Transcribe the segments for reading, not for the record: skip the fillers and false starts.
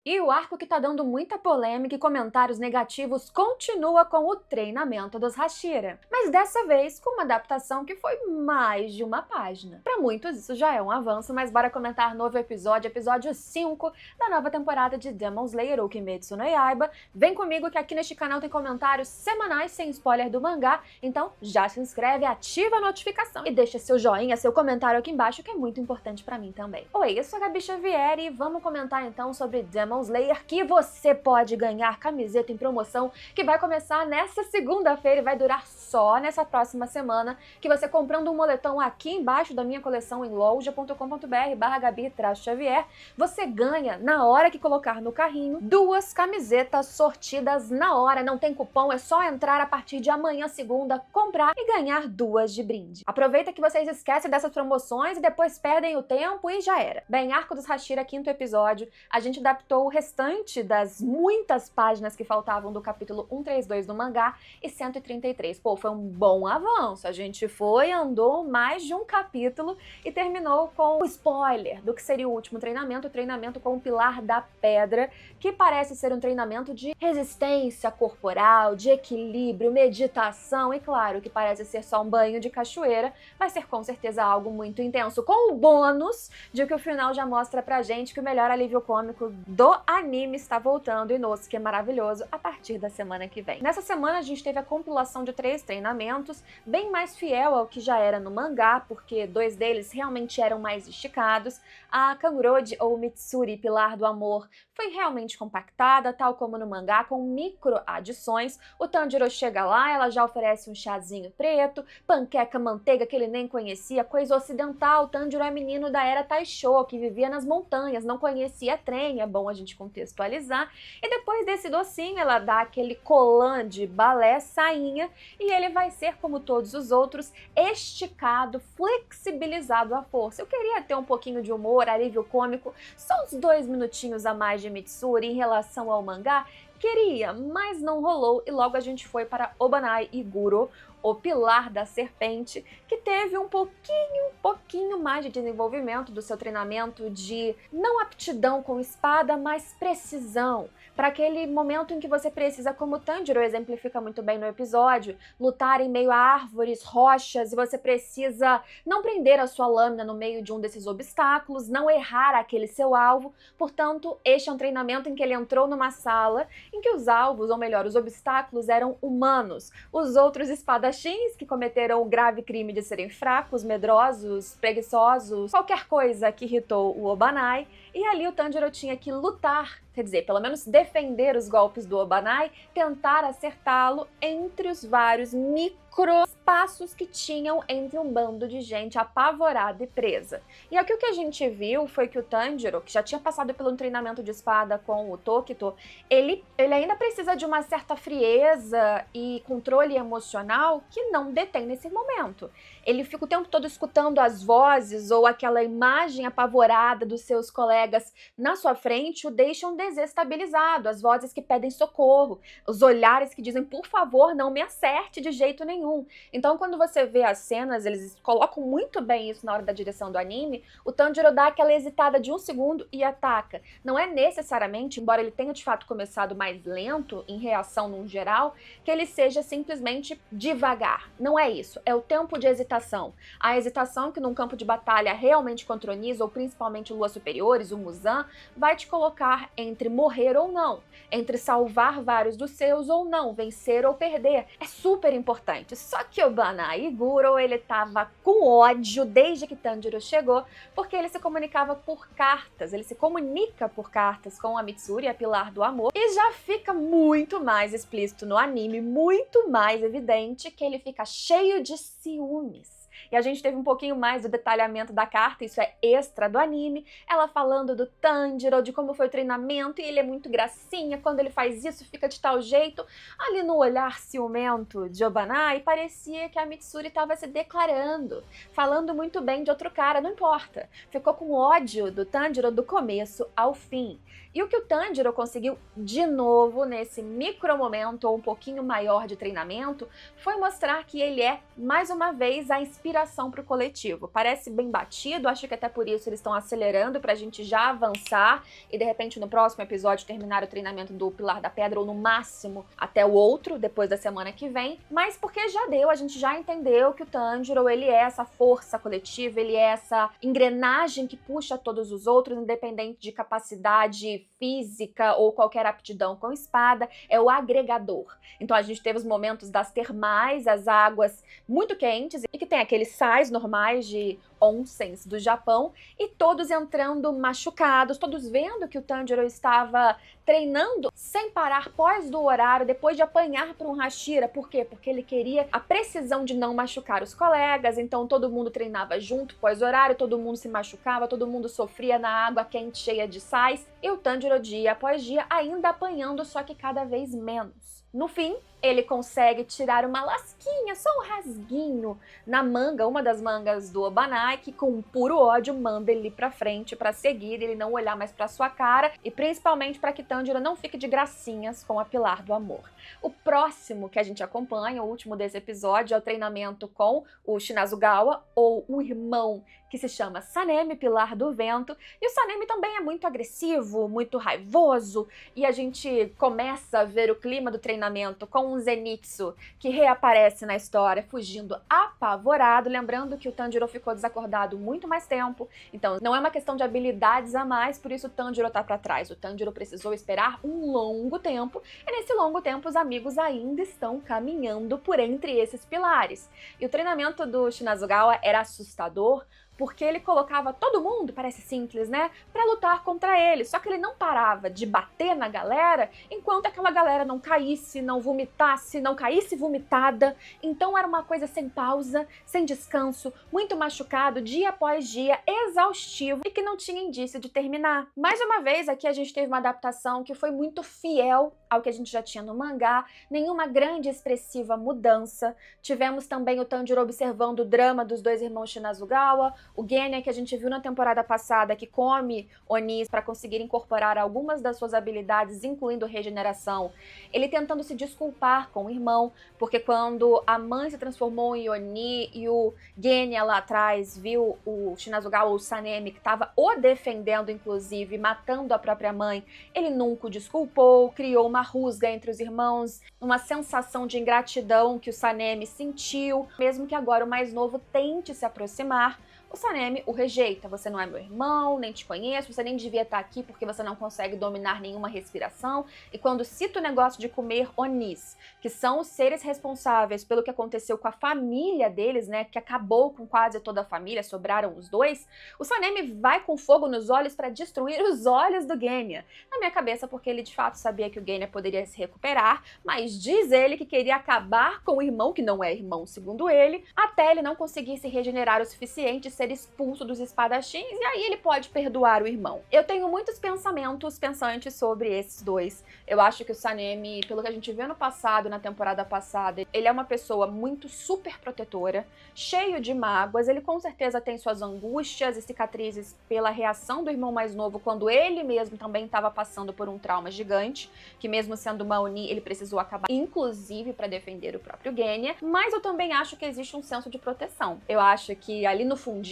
E o arco que tá dando muita polêmica e comentários negativos continua com o treinamento dos Hashira, mas dessa vez com uma adaptação que foi mais de uma página. Para muitos isso já é um avanço, mas bora comentar novo episódio, episódio 5 da nova temporada de Demon Slayer ou Kimetsu no Yaiba. Vem comigo que aqui neste canal tem comentários semanais sem spoiler do mangá, então já se inscreve, ativa a notificação e deixa seu joinha, seu comentário aqui embaixo que é muito importante para mim também. Oi, eu sou a Gabi Xavier e vamos comentar então sobre Demon Slayer, que você pode ganhar camiseta em promoção, que vai começar nessa segunda-feira e vai durar só nessa próxima semana, que você comprando um moletom aqui embaixo da minha coleção em loja.com.br/Gabi-Xavier, você ganha, na hora que colocar no carrinho, 2 camisetas sortidas na hora, não tem cupom, é só entrar a partir de amanhã, segunda, comprar e ganhar 2 de brinde. Aproveita que vocês esquecem dessas promoções e depois perdem o tempo e já era. Bem, Arco dos Hashira, 5º episódio, a gente adaptou o restante das muitas páginas que faltavam do capítulo 132 do mangá e 133. Pô, foi um bom avanço. A gente andou mais de um capítulo e terminou com o spoiler do que seria o último treinamento, o treinamento com o Pilar da Pedra, que parece ser um treinamento de resistência corporal, de equilíbrio, meditação e, claro, que parece ser só um banho de cachoeira, vai ser com certeza algo muito intenso, com o bônus de que o final já mostra pra gente que o melhor alívio cômico do anime está voltando, Inosuke é maravilhoso, a partir da semana que vem. Nessa semana a gente teve a compilação de 3 treinamentos, bem mais fiel ao que já era no mangá, porque 2 deles realmente eram mais esticados. A Kangurode, ou Mitsuri, Pilar do Amor, foi realmente compactada, tal como no mangá, com micro adições. O Tanjiro chega lá, ela já oferece um chazinho preto, panqueca, manteiga que ele nem conhecia, coisa ocidental. O Tanjiro é menino da era Taisho, que vivia nas montanhas, não conhecia trem, é bom a gente contextualizar. E depois desse docinho, ela dá aquele colã de balé, sainha, e ele vai ser, como todos os outros, esticado, flexibilizado à força. Eu queria ter um pouquinho de humor, alívio cômico, só uns 2 minutinhos a mais de Mitsuri em relação ao mangá. Queria, mas não rolou e logo a gente foi para Obanai e Guro, o Pilar da Serpente, que teve um pouquinho mais de desenvolvimento do seu treinamento de não aptidão com espada, mas precisão. Para aquele momento em que você precisa, como o Tanjiro exemplifica muito bem no episódio, lutar em meio a árvores, rochas, e você precisa não prender a sua lâmina no meio de um desses obstáculos, não errar aquele seu alvo. Portanto, este é um treinamento em que ele entrou numa sala em que os alvos, ou melhor, os obstáculos eram humanos. Os outros espadachins que cometeram o grave crime de serem fracos, medrosos, preguiçosos, qualquer coisa que irritou o Obanai, e ali o Tanjiro tinha que lutar, quer dizer, pelo menos defender os golpes do Obanai, tentar acertá-lo entre os vários micro espaços que tinham entre um bando de gente apavorada e presa. E aqui o que a gente viu foi que o Tanjiro, que já tinha passado pelo treinamento de espada com o Tokito, ele ainda precisa de uma certa frieza e controle emocional que não detém nesse momento. Ele fica o tempo todo escutando as vozes ou aquela imagem apavorada dos seus colegas na sua frente o deixam desestabilizado, as vozes que pedem socorro, os olhares que dizem, por favor, não me acerte de jeito nenhum. Então, quando você vê as cenas, eles colocam muito bem isso na hora da direção do anime, o Tanjiro dá aquela hesitada de 1 segundo e ataca. Não é necessariamente, embora ele tenha de fato começado mais lento em reação num geral, que ele seja simplesmente devagar. Não é isso, é o tempo de hesitação. A hesitação que num campo de batalha realmente controniza, ou principalmente luas superiores, o Muzan, vai te colocar entre morrer ou não, entre salvar vários dos seus ou não, vencer ou perder. É super importante. Só que o Banai Guro, ele tava com ódio desde que Tanjiro chegou, porque ele se comunicava por cartas, ele se comunica por cartas com a Mitsuri, a Pilar do Amor, e já fica muito mais explícito no anime, muito mais evidente que ele fica cheio de ciúmes. E a gente teve um pouquinho mais do detalhamento da carta, isso é extra do anime, ela falando do Tanjiro, de como foi o treinamento, e ele é muito gracinha, quando ele faz isso fica de tal jeito. Ali no olhar ciumento de Obanai, parecia que a Mitsuri estava se declarando, falando muito bem de outro cara, não importa. Ficou com ódio do Tanjiro do começo ao fim. E o que o Tanjiro conseguiu de novo nesse micro momento, ou um pouquinho maior de treinamento, foi mostrar que ele é, mais uma vez, a inspiração para o coletivo. Parece bem batido, acho que até por isso eles estão acelerando pra gente já avançar e de repente no próximo episódio terminar o treinamento do Pilar da Pedra ou no máximo até o outro, depois da semana que vem, mas porque já deu, a gente já entendeu que o Tanjiro, ele é essa força coletiva, ele é essa engrenagem que puxa todos os outros, independente de capacidade física ou qualquer aptidão com espada, é o agregador. Então a gente teve os momentos das termais, as águas muito quentes e que tem aqueles sais normais de onsens do Japão e todos entrando machucados, todos vendo que o Tanjiro estava treinando sem parar pós do horário, depois de apanhar por um Hashira. Por quê? Porque ele queria a precisão de não machucar os colegas, então todo mundo treinava junto pós horário, todo mundo se machucava, todo mundo sofria na água quente cheia de sais e o Tanjiro dia após dia ainda apanhando, só que cada vez menos. No fim, ele consegue tirar uma lasquinha, só um rasguinho na manga, uma das mangas do Obanai, que com puro ódio manda ele pra frente pra seguir, ele não olhar mais pra sua cara e principalmente para que Tanjiro não fique de gracinhas com a Pilar do Amor. O próximo que a gente acompanha, o último desse episódio, é o treinamento com o Shinazugawa, ou o irmão que se chama Sanemi, Pilar do Vento, e o Sanemi também é muito agressivo, muito raivoso, e a gente começa a ver o clima do treinamento com um Zenitsu que reaparece na história fugindo apavorado, lembrando que o Tanjiro ficou desacordado muito mais tempo, então não é uma questão de habilidades a mais, por isso o Tanjiro tá pra trás, o Tanjiro precisou esperar um longo tempo, e nesse longo tempo os amigos ainda estão caminhando por entre esses pilares. E o treinamento do Shinazugawa era assustador, porque ele colocava todo mundo, parece simples, né, pra lutar contra ele, só que ele não parava de bater na galera enquanto aquela galera não caísse, não vomitasse, não caísse vomitada, então era uma coisa sem pausa, sem descanso, muito machucado, dia após dia, exaustivo e que não tinha indício de terminar. Mais uma vez, aqui a gente teve uma adaptação que foi muito fiel ao que a gente já tinha no mangá, nenhuma grande e expressiva mudança, tivemos também o Tanjiro observando o drama dos dois irmãos Shinazugawa, o Genya, que a gente viu na temporada passada, que come Onis para conseguir incorporar algumas das suas habilidades, incluindo regeneração, ele tentando se desculpar com o irmão, porque quando a mãe se transformou em Oni e o Genya lá atrás viu o Shinazugawa, o Sanemi, que estava o defendendo, inclusive, matando a própria mãe, ele nunca o desculpou, criou uma rusga entre os irmãos, uma sensação de ingratidão que o Sanemi sentiu, mesmo que agora o mais novo tente se aproximar, o Sanemi o rejeita, você não é meu irmão, nem te conheço, você nem devia estar aqui porque você não consegue dominar nenhuma respiração. E quando cita o negócio de comer Onis, que são os seres responsáveis pelo que aconteceu com a família deles, né, que acabou com quase toda a família, sobraram os dois, o Sanemi vai com fogo nos olhos para destruir os olhos do Genya. Na minha cabeça, porque ele de fato sabia que o Genya poderia se recuperar, mas diz ele que queria acabar com o irmão, que não é irmão segundo ele, até ele não conseguir se regenerar o suficiente, ser expulso dos espadachins, e aí ele pode perdoar o irmão. Eu tenho muitos pensamentos pensantes sobre esses dois. Eu acho que o Sanemi, pelo que a gente viu no passado, na temporada passada, ele é uma pessoa muito super protetora, cheio de mágoas, ele com certeza tem suas angústias e cicatrizes pela reação do irmão mais novo, quando ele mesmo também estava passando por um trauma gigante, que mesmo sendo uma Oni, ele precisou acabar, inclusive para defender o próprio Genya, mas eu também acho que existe um senso de proteção. Eu acho que ali no fundinho,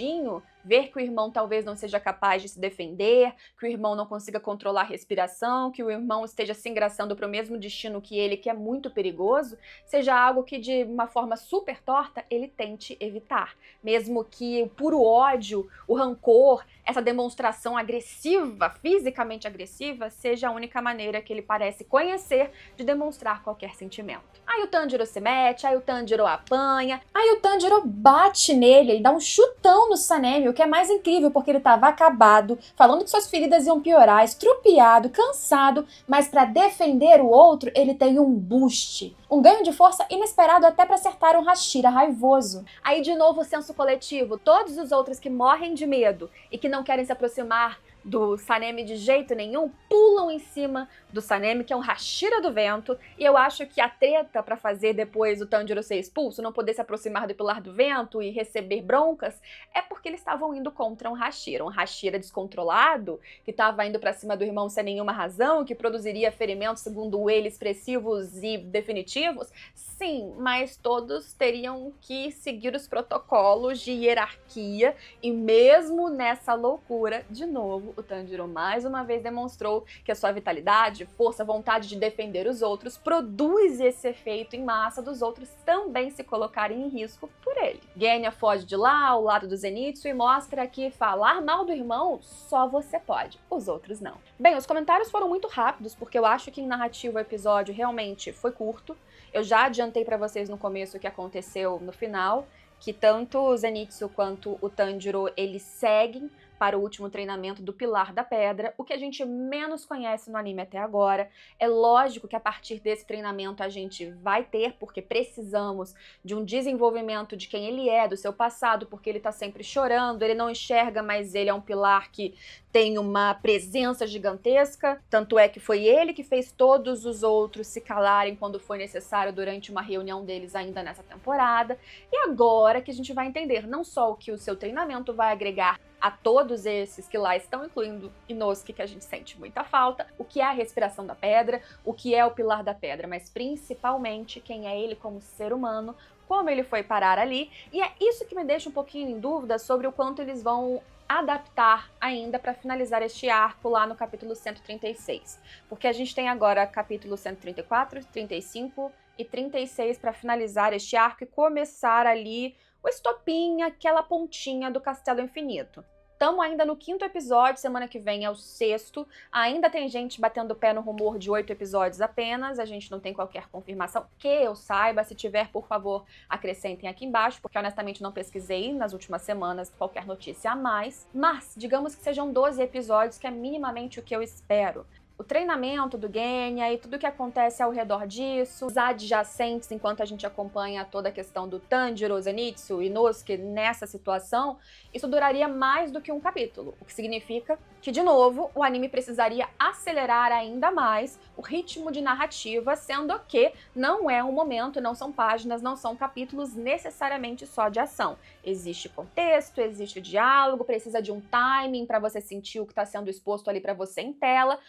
ver que o irmão talvez não seja capaz de se defender, que o irmão não consiga controlar a respiração, que o irmão esteja se engraçando para o mesmo destino que ele, que é muito perigoso, seja algo que de uma forma super torta ele tente evitar. Mesmo que o puro ódio, o rancor, essa demonstração agressiva, fisicamente agressiva, seja a única maneira que ele parece conhecer de demonstrar qualquer sentimento. Aí o Tanjiro se mete, aí o Tanjiro apanha, aí o Tanjiro bate nele, ele dá um chutão no Sanemi, o que é mais incrível porque ele estava acabado, falando que suas feridas iam piorar, estrupiado, cansado, mas para defender o outro ele tem um boost, um ganho de força inesperado até para acertar um Hashira raivoso. Aí de novo o senso coletivo, todos os outros que morrem de medo e que não querem se aproximar do Sanemi de jeito nenhum, pulam em cima do Sanemi, que é um Hashira do vento, e eu acho que a treta pra fazer depois o Tanjiro ser expulso, não poder se aproximar do Pilar do Vento e receber broncas, é porque eles estavam indo contra um Hashira descontrolado, que estava indo pra cima do irmão sem nenhuma razão, que produziria ferimentos, segundo ele, expressivos e definitivos. Sim, mas todos teriam que seguir os protocolos de hierarquia, e mesmo nessa loucura, de novo, o Tanjiro mais uma vez demonstrou que a sua vitalidade, força, vontade de defender os outros produz esse efeito em massa dos outros também se colocarem em risco por ele. Genya foge de lá, ao lado do Zenitsu, e mostra que falar mal do irmão só você pode, os outros não. Bem, os comentários foram muito rápidos, porque eu acho que em narrativa o episódio realmente foi curto. Eu já adiantei pra vocês no começo o que aconteceu no final, que tanto o Zenitsu quanto o Tanjiro, eles seguem para o último treinamento do Pilar da Pedra, o que a gente menos conhece no anime até agora. É lógico que a partir desse treinamento a gente vai ter, porque precisamos de um desenvolvimento de quem ele é, do seu passado, porque ele tá sempre chorando, ele não enxerga, mas ele é um pilar que tem uma presença gigantesca, tanto é que foi ele que fez todos os outros se calarem quando foi necessário durante uma reunião deles ainda nessa temporada. E agora que a gente vai entender não só o que o seu treinamento vai agregar a todos esses que lá estão, incluindo Inosuke, que a gente sente muita falta, o que é a respiração da pedra, o que é o Pilar da Pedra, mas principalmente quem é ele como ser humano, como ele foi parar ali, e é isso que me deixa um pouquinho em dúvida sobre o quanto eles vão adaptar ainda para finalizar este arco lá no capítulo 136, porque a gente tem agora capítulo 134, 35 e 36 para finalizar este arco e começar ali o estopim, aquela pontinha do Castelo Infinito. Estamos ainda no 5º episódio, semana que vem é o 6º. Ainda tem gente batendo o pé no rumor de 8 episódios apenas, a gente não tem qualquer confirmação que eu saiba. Se tiver, por favor, acrescentem aqui embaixo, porque honestamente não pesquisei nas últimas semanas qualquer notícia a mais. Mas, digamos que sejam 12 episódios, que é minimamente o que eu espero. O treinamento do Genya e tudo o que acontece ao redor disso, os adjacentes enquanto a gente acompanha toda a questão do Tanjiro, Zenitsu e Inosuke nessa situação, isso duraria mais do que um capítulo, o que significa que, de novo, o anime precisaria acelerar ainda mais o ritmo de narrativa, sendo que não é um momento, não são páginas, não são capítulos necessariamente só de ação. Existe contexto, existe diálogo, precisa de um timing para você sentir o que está sendo exposto ali para você em tela.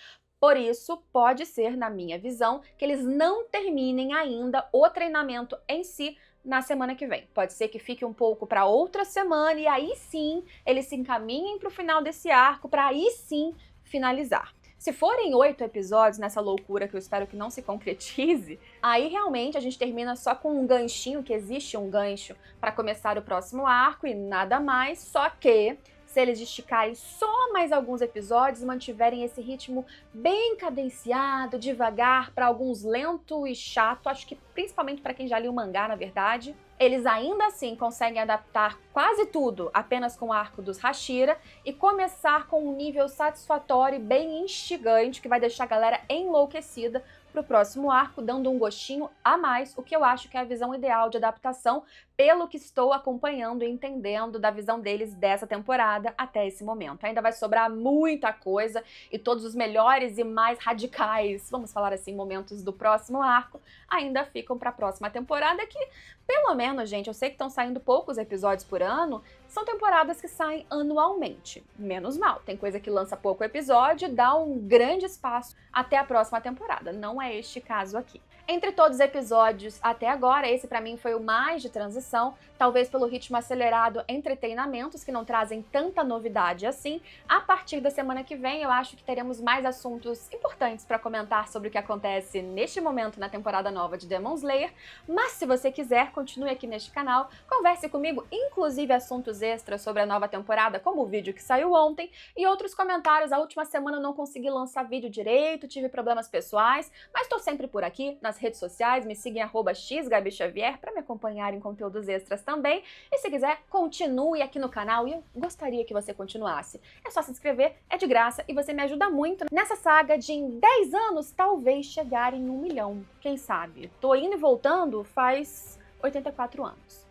Por isso, pode ser, na minha visão, que eles não terminem ainda o treinamento em si na semana que vem. Pode ser que fique um pouco para outra semana e aí sim eles se encaminhem para o final desse arco, para aí sim finalizar. Se forem 8 episódios nessa loucura que eu espero que não se concretize, aí realmente a gente termina só com um ganchinho, que existe um gancho para começar o próximo arco e nada mais, só que se eles esticarem só mais alguns episódios, mantiverem esse ritmo bem cadenciado, devagar, para alguns lento e chato, acho que principalmente para quem já leu o mangá, na verdade, eles ainda assim conseguem adaptar quase tudo apenas com o arco dos Hashira e começar com um nível satisfatório e bem instigante, que vai deixar a galera enlouquecida para o próximo arco, dando um gostinho a mais, o que eu acho que é a visão ideal de adaptação, pelo que estou acompanhando e entendendo da visão deles dessa temporada até esse momento. Ainda vai sobrar muita coisa e todos os melhores e mais radicais, vamos falar assim, momentos do próximo arco ainda ficam para a próxima temporada, que pelo menos, gente, eu sei que estão saindo poucos episódios por ano, são temporadas que saem anualmente. Menos mal, tem coisa que lança pouco episódio e dá um grande espaço até a próxima temporada. Não é este caso aqui. Entre todos os episódios até agora, esse pra mim foi o mais de transição, talvez pelo ritmo acelerado entre treinamentos que não trazem tanta novidade assim. A partir da semana que vem, eu acho que teremos mais assuntos importantes para comentar sobre o que acontece neste momento na temporada nova de Demon Slayer, mas se você quiser, continue aqui neste canal, converse comigo, inclusive assuntos extras sobre a nova temporada, como o vídeo que saiu ontem, e outros comentários. A última semana eu não consegui lançar vídeo direito, tive problemas pessoais, mas tô sempre por aqui, nas redes sociais, me sigam @xGabiXavier para me acompanhar em conteúdos extras também. E se quiser, continue aqui no canal e eu gostaria que você continuasse. É só se inscrever, é de graça e você me ajuda muito nessa saga de em 10 anos talvez chegar em 1 milhão. Quem sabe? Tô indo e voltando faz 84 anos.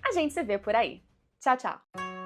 A gente se vê por aí. Tchau, tchau!